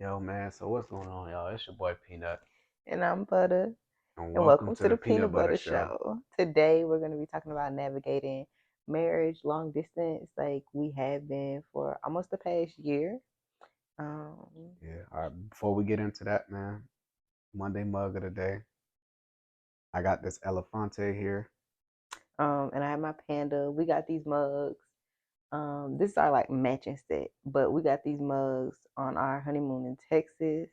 Yo, man, so what's going on, y'all? It's your boy Peanut, And I'm Butter. and And welcome welcome to to the the Peanut Peanut Butter Butter Show. Show. Today we're going to be talking about navigating marriage long distance, like we have been for almost the past year. Um, Yeah, all right, before we get into that, man, Monday mug of the day. I got this Elefante here. and I have my panda. We got these mugs. This is our like matching set, but we got these mugs on our honeymoon in Texas.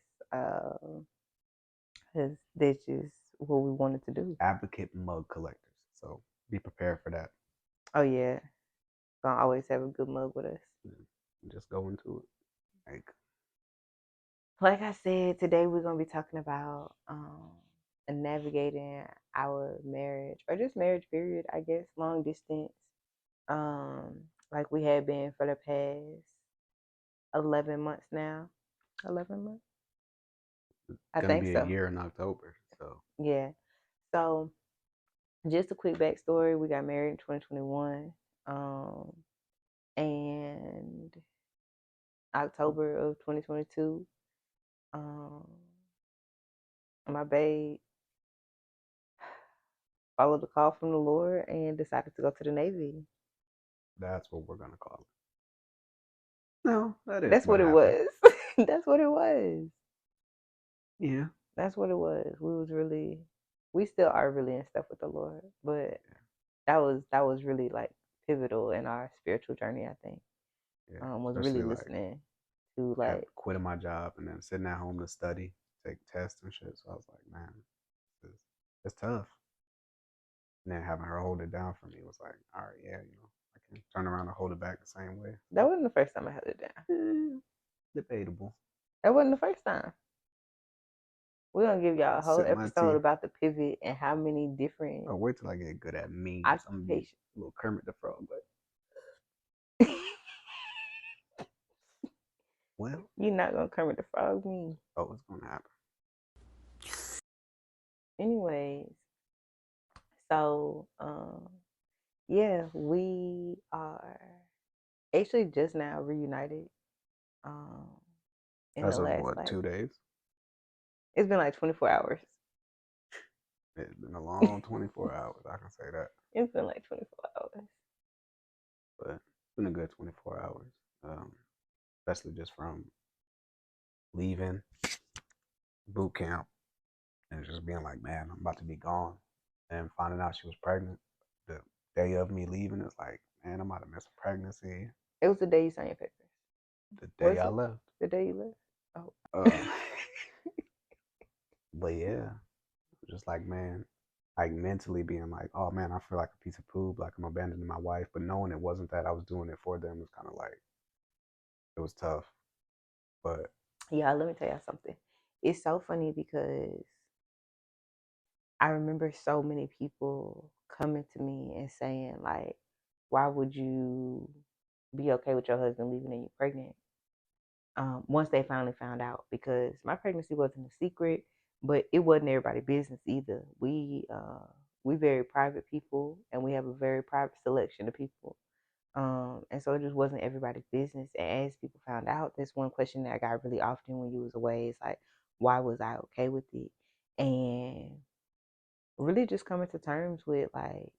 Cause that's just what we wanted to do. Advocate mug collectors. So be prepared for that. Oh yeah, gonna always have a good mug with us. Just go into it. Like I said, today we're gonna be talking about navigating our marriage or just marriage period, I guess, long distance. Like we have been for the past 11 months now. 11 months? It's I gonna think be a so. year in October. So Yeah. So just a quick backstory. We got married in 2021. And October of 2022, um, my babe followed the call from the Lord and decided to go to the Navy. that's what we're gonna call it. No, that is That's what what it happened. was. That's what it was. Yeah. That's what it was. We still are really in stuff with the Lord, but that was really like pivotal in our spiritual journey. I think Yeah. was really Especially like listening to have like quitting my job and then sitting at home to study, take tests and shit. So I was like, man, it's, it's tough. And then having her hold it down for me was like, all right, yeah, I can turn around and hold it back the same way. that wasn't the first time I held it down. Debatable. That wasn't the first time. We're gonna give y'all a whole Sip my episode tea. about the pivot and how many different Oh, wait till I get good at memes. I'm gonna be occupations. a little Kermit the Frog, but well, You're not gonna come with the frog me. oh, what's gonna happen? Anyways, so yeah, we are actually just now reunited. Um, in As the of last what, 2 days? it's been like 24 hours. It's been a long 24 hours. I can say that, It's been like 24 hours. but it's been a good 24 hours. Especially just from leaving boot camp and just being like, man, I'm about to be gone, and finding out she was pregnant the day of me leaving. It's like, man, I'm about to miss a pregnancy. It was the day you signed your papers. The day Was I it left. the day you left? Uh, Oh. but yeah, just like, man, like mentally being like, oh man, I feel like a piece of poop, like I'm abandoning my wife, but knowing it wasn't that I was doing it for them was kind of like, it was tough. But Yeah, let me tell you something. It's so funny because I remember so many people coming to me and saying like, "Why would you be okay with your husband leaving and you pregnant?" Once they finally found out, because my pregnancy wasn't a secret, but it wasn't everybody's business either. We very private people, and we have a very private selection of people. And so it just wasn't everybody's business. And as people found out, this one question that I got really often when you was away is like, why was I okay with it? And really just coming to terms with like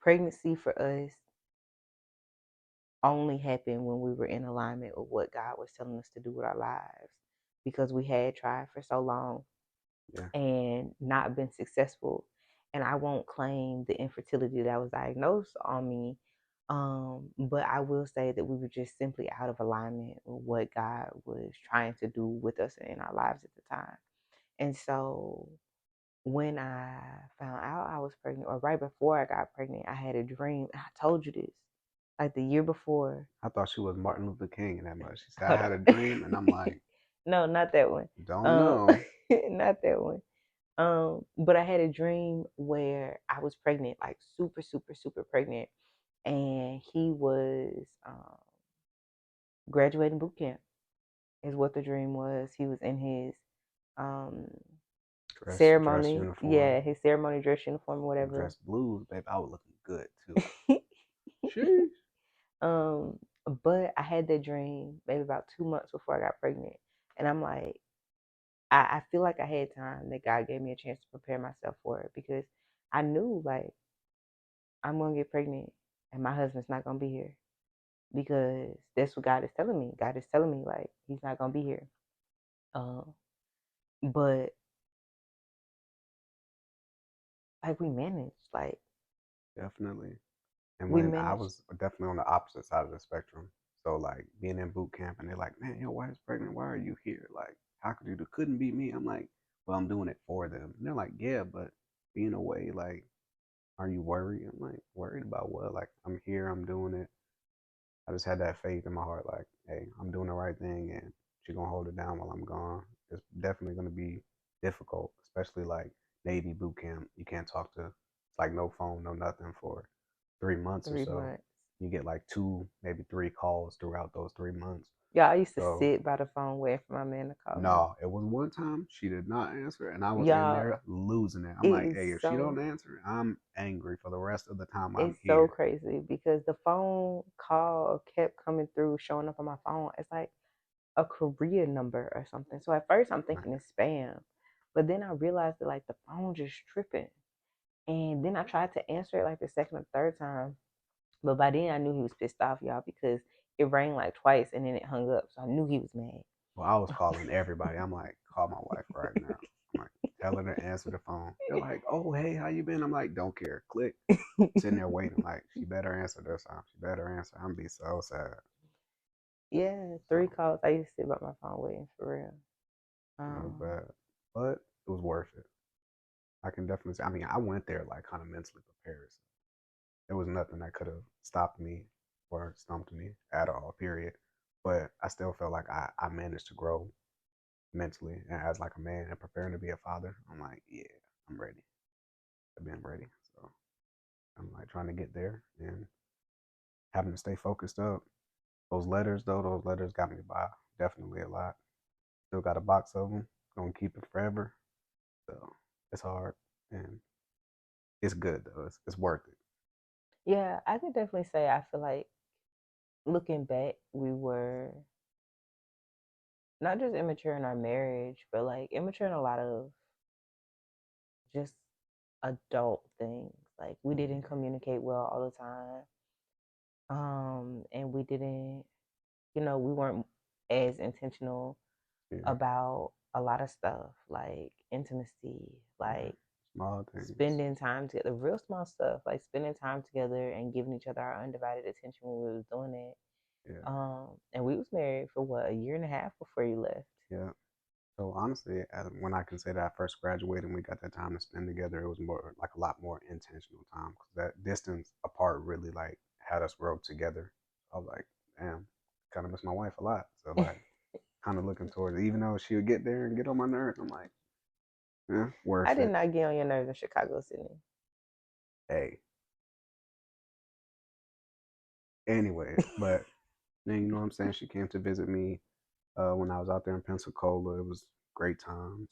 pregnancy for us only happened when we were in alignment with what God was telling us to do with our lives, because we had tried for so long yeah, and not been successful. And I won't claim the infertility that was diagnosed on me, but I will say that we were just simply out of alignment with what God was trying to do with us in our lives at the time. And so when I found out I was pregnant, or right before I got pregnant, I had a dream. I told you this, like the year before. I thought she was Martin Luther King and that much. She said, I Hold had a on. dream, and I'm like, No, not that one. don't Um, know. not that one. But I had a dream where I was pregnant, like super, super, super pregnant, and he was graduating boot camp. Is what the dream was. He was in his um, Dress ceremony, uniform, yeah, his ceremony dress uniform or whatever. dress blues, babe. I was looking good too. Sheesh. um, But I had that dream maybe about 2 months before I got pregnant. And I'm like, I feel like I had time that God gave me a chance to prepare myself for it because I knew like I'm gonna get pregnant and my husband's not gonna be here because that's what God is telling me. God is telling me like he's not gonna be here. Um, but like we managed, like Definitely. And we when I managed. was definitely on the opposite side of the spectrum. So like being in boot camp and they're like, man, your wife's pregnant. Why are you here? Like, how could you do? Couldn't be me. I'm like, well, I'm doing it for them. And they're like, yeah, but being away, like, are you worried? I'm like, worried about what? Like, I'm here. I'm doing it. I just had that faith in my heart, like, hey, I'm doing the right thing, and she's gonna hold it down while I'm gone. It's definitely gonna be difficult, especially like Navy boot camp. You can't talk to. It's like no phone, no nothing for 3 months or Three so. months. You get like two, maybe three calls throughout those 3 months. Yeah, I used to So sit by the phone waiting for my man to call me. no, it was one time she did not answer, and I was in Y'all, there losing it. I'm it like, is hey, if she so don't answer, I'm angry for the rest of the time I'm it's so here. crazy because the phone call kept coming through, showing up on my phone. It's like a Korean number or something. So at first I'm thinking it's spam, but then I realized that like the phone just tripping. And then I tried to answer it like the second or third time, but by then I knew he was pissed off, y'all, because it rang like twice and then it hung up. So I knew he was mad. Well, I was calling everybody. I'm like, call my wife right now. I'm like, tell her to answer the phone. They're like, oh, hey, how you been? I'm like, don't care. Click. Sitting there waiting, like, she better answer this time. She better answer. I'm be so sad. Yeah, three So, calls. I used to sit by my phone waiting for real. it was Um, bad. But it was worth it. I can definitely say, I mean, I went there like kind of mentally prepared. So there was nothing that could have stopped me or stumped me at all, period. But I still felt like I managed to grow mentally and as like a man and preparing to be a father. I'm like, yeah, I'm ready. I've been ready. So I'm like trying to get there and having to stay focused up. Those letters, though, those letters got me by definitely a lot. Still got a box of them. Gonna keep it forever. So it's hard and it's good though. It's worth it. yeah, I could definitely say I feel like looking back, we were not just immature in our marriage, but like immature in a lot of just adult things. Like we didn't communicate well all the time. And we didn't, we weren't as intentional Yeah, about a lot of stuff like intimacy, yeah. like Small things. spending time together, real small stuff, like spending time together and giving each other our undivided attention when we was doing it. Yeah, And we was married for what, a year and a half before you left. yeah. So honestly, when I can say that I first graduated and we got that time to spend together, it was more like a lot more intentional time because that distance apart really like had us grow together. I was like, damn, kind of miss my wife a lot. So like, kind of looking towards it, even though she would get there and get on my nerves. I'm like, yeah, I worth did it. not get on your nerves in Chicago, Sydney. Hey, anyways, but then you know what I'm saying. She came to visit me when I was out there in Pensacola. It was great times.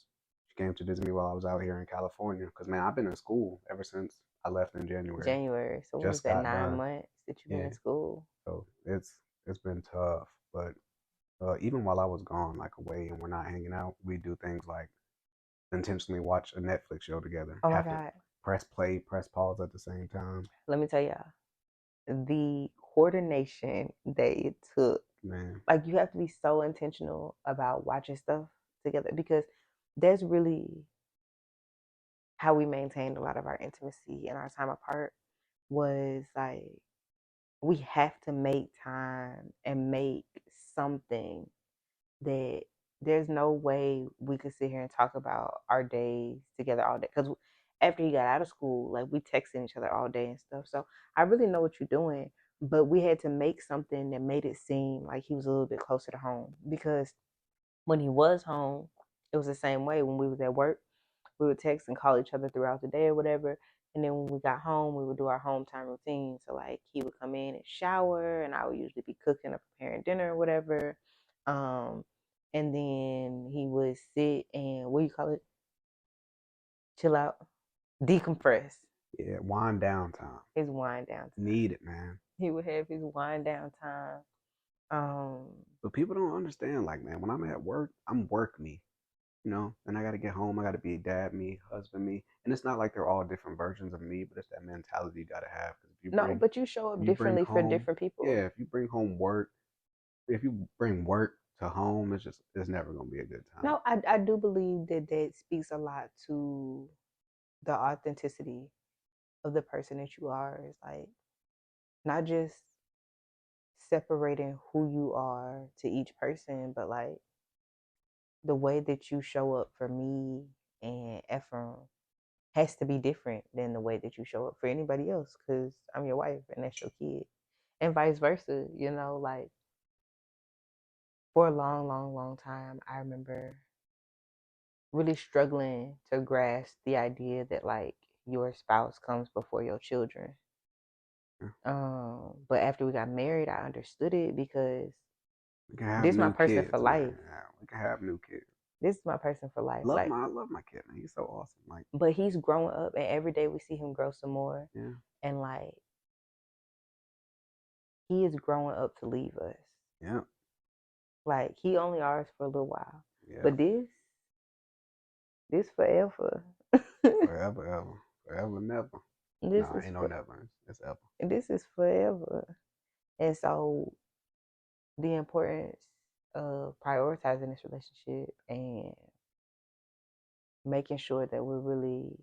She came to visit me while I was out here in California. Cause man, I've been in school ever since I left in January. January. So what is Just that, got nine done. months that you've been Yeah. in school? So it's been tough, but even while I was gone, like away, and we're not hanging out, we do things like intentionally watch a Netflix show together. Oh my Have to God. press play, press pause at the same time. Let me tell y'all, the coordination that it took, Man, like you have to be so intentional about watching stuff together because that's really how we maintained a lot of our intimacy and our time apart was like we have to make time and make something that there's no way we could sit here and talk about our days together all day because after he got out of school like we texting each other all day and stuff, so I really know what you're doing, but we had to make something that made it seem like he was a little bit closer to home because when he was home it was the same way. When we was at work we would text and call each other throughout the day or whatever. And then when we got home, we would do our home time routine. So like he would come in and shower, and I would usually be cooking or preparing dinner or whatever. Um, and then he would sit and what do you call it? Chill out, decompress. yeah, wind down time. His wind down time. Need it, man. He would have his wind down time. But people don't understand. Like, man, when I'm at work, I'm work me. Then I got to get home. I got to be dad me, husband me, and it's not like they're all different versions of me, but it's that mentality you got to have. Because No, but you show up you bring differently for home, different people. yeah, if you bring home work, if you bring work to home, it's never gonna be a good time. No, I do believe that that speaks a lot to the authenticity of the person that you are. It's like not just separating who you are to each person, but like the way that you show up for me and Ephraim has to be different than the way that you show up for anybody else because I'm your wife and that's your kid. And vice versa, like for a long, long, long time, I remember really struggling to grasp the idea that like your spouse comes before your children. Yeah. But after we got married, I understood it because We can have this is my new person for kids, man. life. Yeah, we can have new kids. This is my person for life. Like, I love my kid, man. He's so awesome. Like, but he's growing up, and every day we see him grow some more. yeah, And like, he is growing up to leave us. yeah, Like, he only ours for a little while, yeah. but this forever. Forever, ever, forever, never. this Nah, is ain't no for never. It's ever. this is forever. And so the importance of prioritizing this relationship and making sure that we're really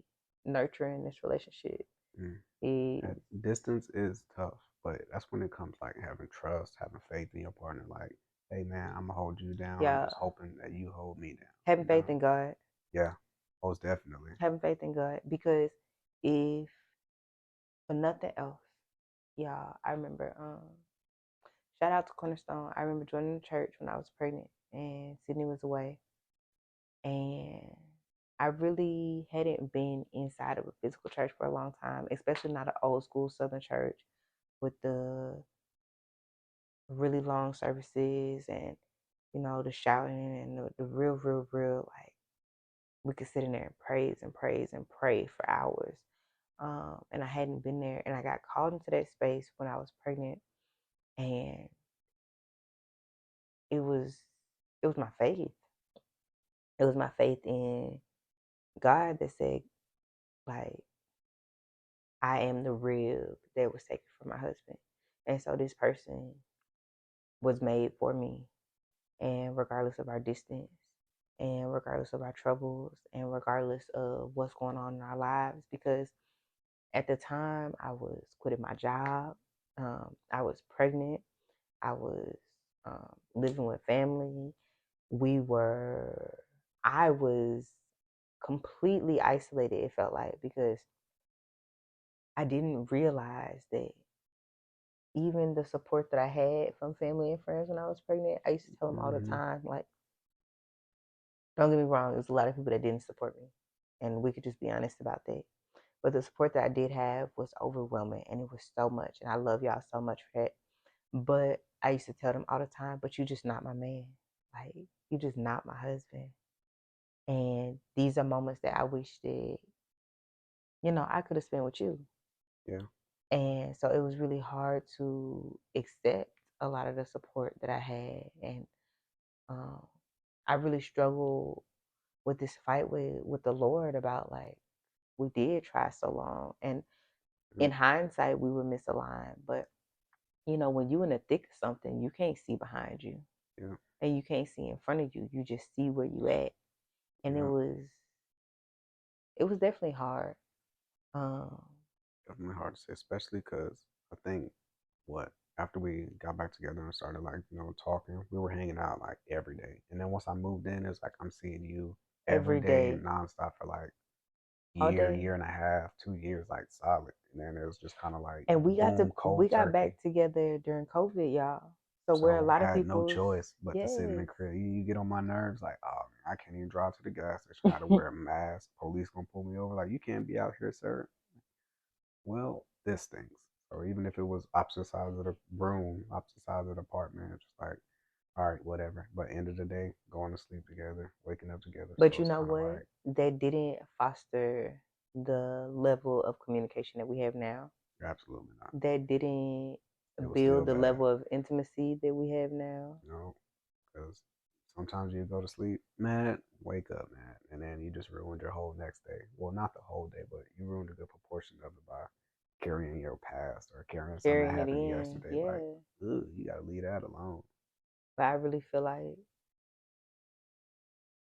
nurturing this relationship Mm. is That distance is tough, but that's when it comes like having trust, having faith in your partner. Like, hey, man, I'm gonna hold you down. I'm yeah, just hoping that you hold me down. having faith in God. Yeah, most definitely. Having faith in God because if for nothing else, y'all, I remember shout out to Cornerstone. I remember joining the church when I was pregnant and Sydney was away. And I really hadn't been inside of a physical church for a long time, especially not an old school Southern church with the really long services and, the shouting and the real, real, real, like we could sit in there and praise and praise and pray for hours. And I hadn't been there, and I got called into that space when I was pregnant, and it was it was my faith. It was my faith in God that said, like, I am the rib that was taken from my husband. And so this person was made for me. And regardless of our distance, and regardless of our troubles, and regardless of what's going on in our lives, because at the time I was quitting my job, I was pregnant, I was living with family. I was completely isolated, it felt like, because I didn't realize that even the support that I had from family and friends when I was pregnant, I used to tell them all the Mm-hmm. time, like, don't get me wrong, there's a lot of people that didn't support me. And we could just be honest about that. But the support that I did have was overwhelming and it was so much. And I love y'all so much for that. But I used to tell them all the time, but you just not my man. Like, you just not my husband. And these are moments that I wish that, I could have spent with you. Yeah. And so it was really hard to accept a lot of the support that I had. And um, I really struggled with this fight with the Lord about, like, we did try so long. And Yeah. in hindsight, we were misaligned. But, when you in the thick of something, you can't see behind you. Yeah. And you can't see in front of you. You just see where you at. And Yeah. it was definitely hard. Um, Definitely hard to say, especially because I think after we got back together and started like talking, we were hanging out like every day. And then once I moved in, it's like I'm seeing you every every day day, nonstop for like all year, day. year and a half, 2 years, like solid. And then it was just kind of like And boom, we cold got turkey. back together during COVID, y'all. So where a So lot I of had no people's choice but to sit in the yes. crib. You get on my nerves, like, oh man, I can't even drive to the gas station. I gotta wear a mask. Police gonna pull me over. Like, you can't be out here, sir. Well, this stinks. So even if it was opposite sides of the room, opposite sides of the apartment, it's just like, all right, whatever. But end of the day, going to sleep together, waking up together. But So you it's know kind of what? like, That didn't foster the level of communication that we have now. absolutely not. That didn't it was still build the bad. level of intimacy that we have now. You know, because sometimes you go to sleep mad, wake up mad, and then you just ruined your whole next day. Well, not the whole day, but you ruined a good proportion of it by carrying your past or carrying something that Carrying it happened in, yesterday. Like, yeah. ugh, you gotta leave that alone. But I really feel like,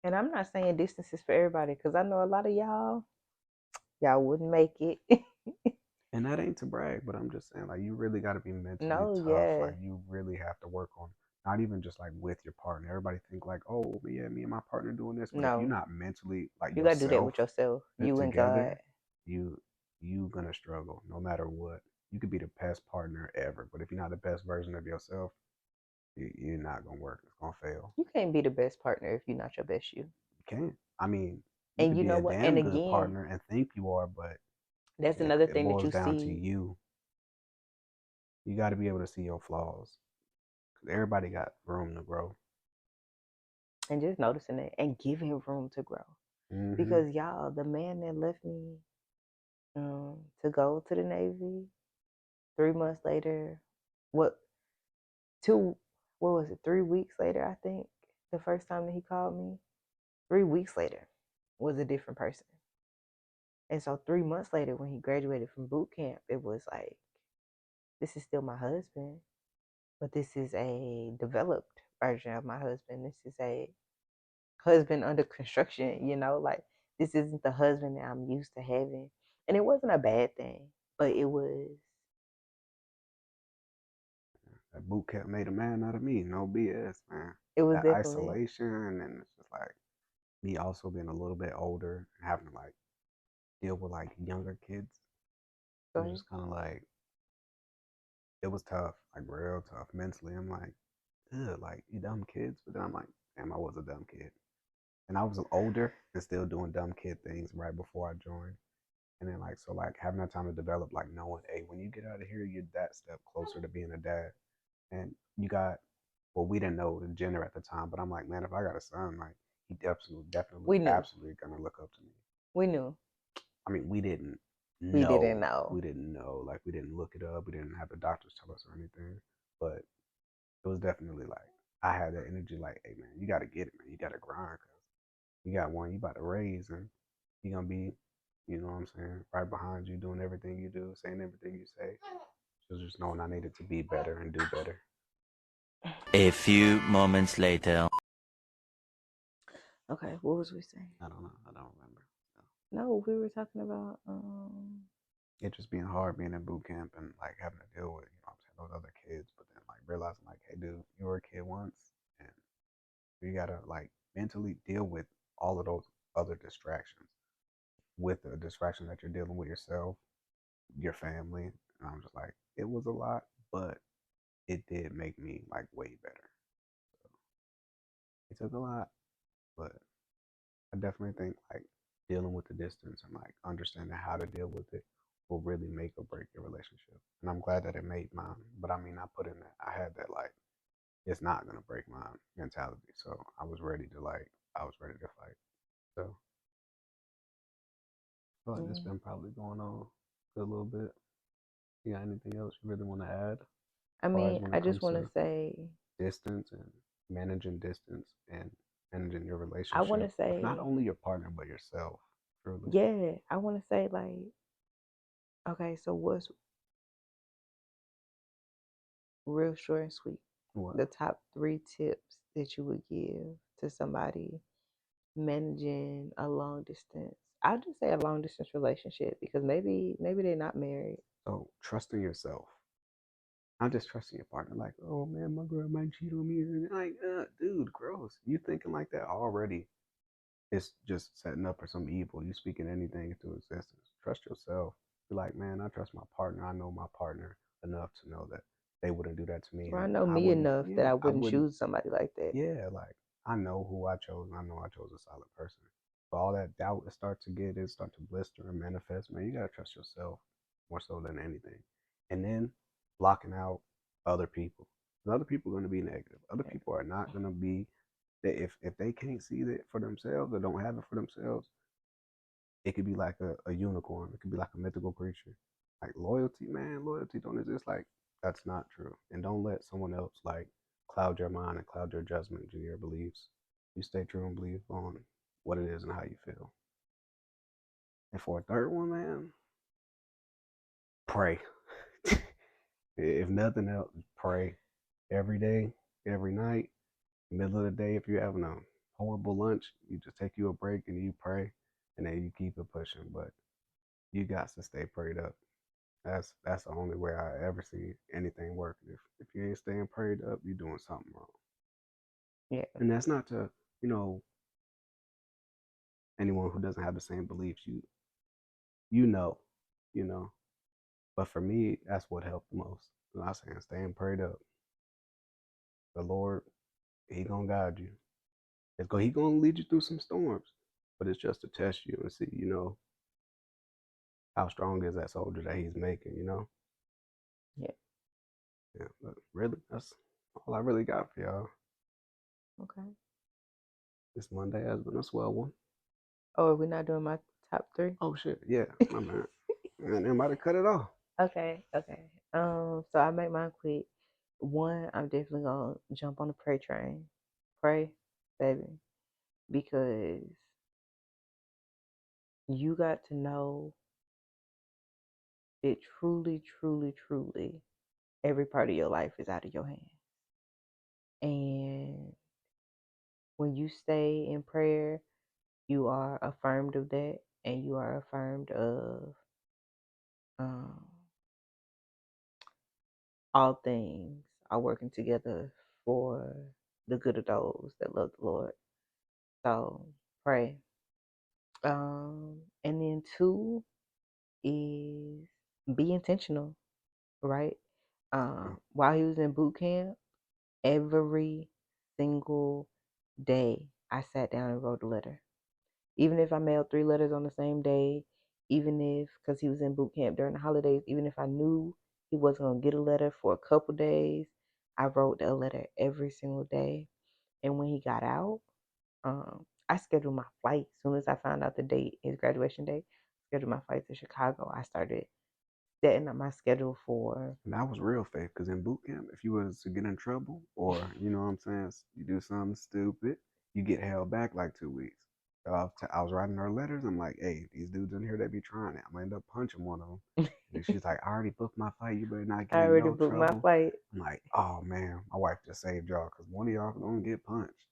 and I'm not saying distance is for everybody, because I know a lot of y'all wouldn't make it. And that ain't to brag, but I'm just saying, like, you really got to be mentally No, tough. yeah. Like, you really have to work on not even just like with your partner. Everybody think like, oh, yeah, me and my partner doing this, but if you're No. not mentally like You gotta do that yourself with yourself, you and God. together, you you gonna struggle no matter what. You could be the best partner ever, but if you're not the best version of yourself, you're not gonna work. It's gonna fail. You can't be the best partner if you're not your best you. You can't. I mean, you And could you be know a what? And damn good again, partner and think you are, but that's another it thing that boils you down to see. you. You got to be able to see your flaws. Everybody got room to grow. And just noticing it and giving room to grow. Mm-hmm. Because y'all, the man that left me to go to the Navy 3 months later, what two what was it, 3 weeks later, I think, the first time that he called me, 3 weeks later was a different person. And so 3 months later when he graduated from boot camp, it was like, this is still my husband, but this is a developed version of my husband. This is a husband under construction, like this isn't the husband that I'm used to having. And it wasn't a bad thing, but it was That boot camp made a man out of me. No BS, man. it was That definitely. isolation, and it's just like me also being a little bit older and having to like deal with like younger kids. It was just kind of like it was tough, like real tough mentally. I'm like, ugh, like you dumb kids. But then I'm like, damn, I was a dumb kid, and I was older and still doing dumb kid things right before I joined. And then like so like having that time to develop, like knowing, hey, when you get out of here, you're that step closer to being a dad. And you got, well, we didn't know the gender at the time, but I'm like, man, if I got a son, like he definitely, We knew. absolutely gonna look up to me. We knew. I mean, we didn't We didn't know. know. We didn't know. Like we didn't look it up. We didn't have the doctors tell us or anything. But it was definitely like I had that energy. Like, hey man, you got to get it, man. You got to grind because you got one you about to raise, and he gonna be, you know what I'm saying, right behind you, doing everything you do, saying everything you say. So just knowing I needed to be better and do better. A few moments later. Okay, what was we saying? I don't know. I don't remember. No, we were talking about It just being hard being in boot camp and like having to deal with, you know what I'm saying, those other kids, but then like realizing like, hey dude, you were a kid once and you gotta like mentally deal with all of those other distractions with the distraction that you're dealing with yourself, your family. And I'm just like, it was a lot, but it did make me like way better. So it took a lot, but I definitely think like dealing with the distance and like understanding how to deal with it will really make or break your relationship. And I'm glad that it made mine. But I mean, I put in that, I had that like, it's not going to break my mentality. So I was ready to like, I was ready to fight. So I feel like this been probably going on a little bit. You got anything else you really want to add I as far as mean, when I it just comes want to to say, distance and distance and managing your I want relationship to with not say, only your partner, but yourself, truly? yeah, I want to say, like, okay, so what's real short and sweet? What? The top 3 tips that you would give to somebody managing a long distance. I'll just say a long distance relationship because maybe they're not married. So trusting yourself. Not just trusting your partner. Like, oh man, my girl might cheat on me. And like, dude, gross. You thinking like that already? It's just setting up for some evil. You speaking anything into existence. Trust yourself. Be like, man, I trust my partner. I know my partner enough to know that they wouldn't do that to me, Or I and know I me wouldn't. enough that Yeah, I I wouldn't wouldn't. choose somebody like that. Yeah, like I know who I chose, and I know I chose a solid person. But all that doubt it start to get, it start to blister and manifest. Man, you gotta trust yourself more so than anything, and then blocking out other people. Other people are gonna be negative. Other people are not gonna be. If they can't see that for themselves or don't have it for themselves, it could be like a unicorn. It could be like a mythical creature. Like loyalty, man. Loyalty don't exist. Like That's not true. And don't let someone else like cloud your mind and cloud your judgment and your beliefs. You stay true and believe on what it is and how you feel. And for a third one, man, pray. If nothing else, pray every day, every night, middle of the day. If you're having a horrible lunch, you just take you a break and you pray, and then you keep it pushing. But you got to stay prayed up. That's the only way I ever see anything working. If you ain't staying prayed up, you're doing something wrong. Yeah. And that's not to, you know, anyone who doesn't have the same beliefs. You know, you know. But for me, that's what helped the most. I'm not saying staying prayed up. The Lord, He gonna guide you. He gonna lead you through some storms, but it's just to test you and see, how strong is that soldier that He's making. Yeah. Yeah, but really, that's all I really got for y'all. Okay. This Monday has been a swell one. Oh, are we not doing my top 3? Oh shit, yeah, my man. And they might have cut it off. Okay. So I make mine quick. One, I'm definitely gonna jump on the pray train. Pray, baby, because you got to know that truly, truly, truly, every part of your life is out of your hands. And when you stay in prayer, you are affirmed of that, and you are affirmed of um, all things are working together for the good of those that love the Lord. So pray. And then 2 is be intentional, right? While he was in boot camp, every single day I sat down and wrote a letter. Even if I mailed 3 letters on the same day, even if, because he was in boot camp during the holidays, even if I knew he wasn't going to get a letter for a couple days, I wrote a letter every single day. And when he got out, I scheduled my flight. As soon as I found out the date, his graduation date, scheduled my flight to Chicago. I started setting up my schedule for. And that was real faith, because in boot camp, if you was to get in trouble or, you know what I'm saying, you do something stupid, you get held back like 2 weeks. So I was writing her letters. I'm like, hey, these dudes in here, they be trying it. I'm going to end up punching one of them. And she's like, I already booked my flight. You better not I get in already no booked my trouble. flight. I'm like, oh, man, my wife just saved y'all because one of y'all going to get punched.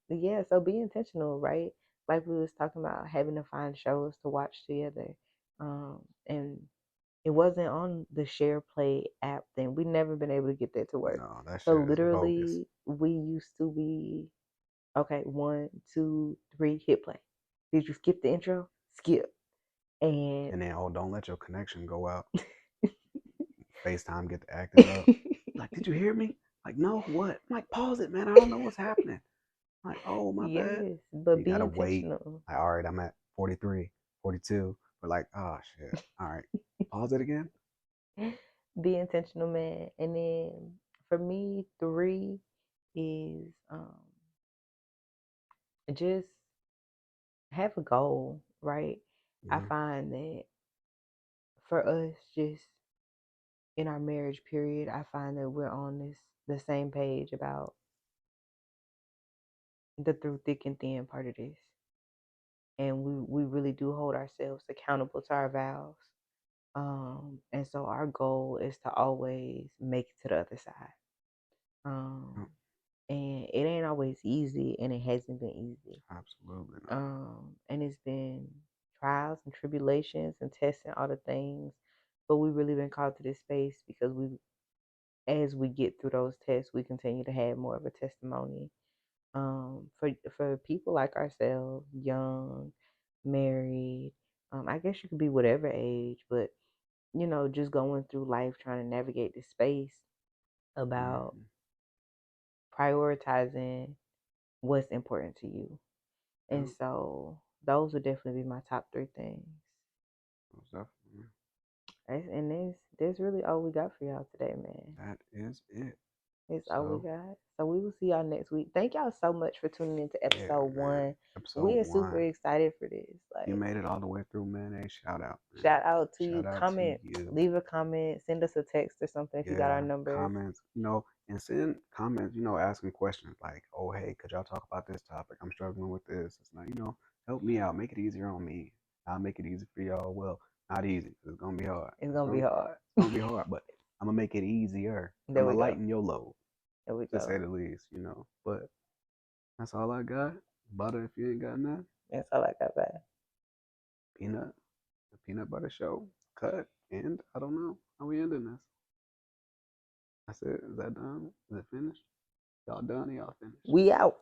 Yeah, so be intentional, right? Like we was talking about having to find shows to watch together. And it wasn't on the Share Play app thing. We never been able to get that to work. No, that So shit is bogus. literally we used to be okay, 1, 2, 3, hit play. Did you skip the intro? Skip. And then, don't let your connection go out. FaceTime get to acting up. Like, did you hear me? Like, no, what? I'm like, pause it, man. I don't know what's happening. I'm like, oh, my bad. yes, but You be gotta wait. intentional. Like, all right, I'm at 43, 42. We're like, oh shit. All right. Pause it again. Be intentional, man. And then for me, 3 is just have a goal, right? I find that for us, just in our marriage period, I find that we're on the same page about the through thick and thin part of this. And we really do hold ourselves accountable to our vows. And so our goal is to always make it to the other side. And it ain't always easy, and it hasn't been easy. Absolutely not. And it's been trials and tribulations and testing all the things, but we really been called to this space because as we get through those tests, we continue to have more of a testimony. For people like ourselves, young, married, I guess you could be whatever age, but just going through life trying to navigate this space about prioritizing what's important to you. And so those would definitely be my top 3 things. And that's really all we got for y'all today, man. That is it. It's all we So got. So we will see y'all next week. Thank y'all so much for tuning into yeah, episode man. 1. Episode We are super 1. excited for this. You Like, made it all the way through, man. Hey, shout out, man. shout out to you. Shout out to Comment, you. leave a comment, send us a text or something if you got our Yeah, number. comments, and send comments, asking questions like, oh, hey, could y'all talk about this topic? I'm struggling with this. It's not, help me out. Make it easier on me. I'll make it easy for y'all. Well, not easy. It's going to be hard. It's gonna be hard. It's going to be hard, but I'm going to make it easier. There I'm we going to go. lighten your load, There we to say go. the least, But that's all I got. Butter if you ain't got none. That's all I got back. Peanut. The peanut butter show. Cut. And I don't know how we ending this. That's it. Is that done? Is it finished? Y'all done? Y'all finished? We out.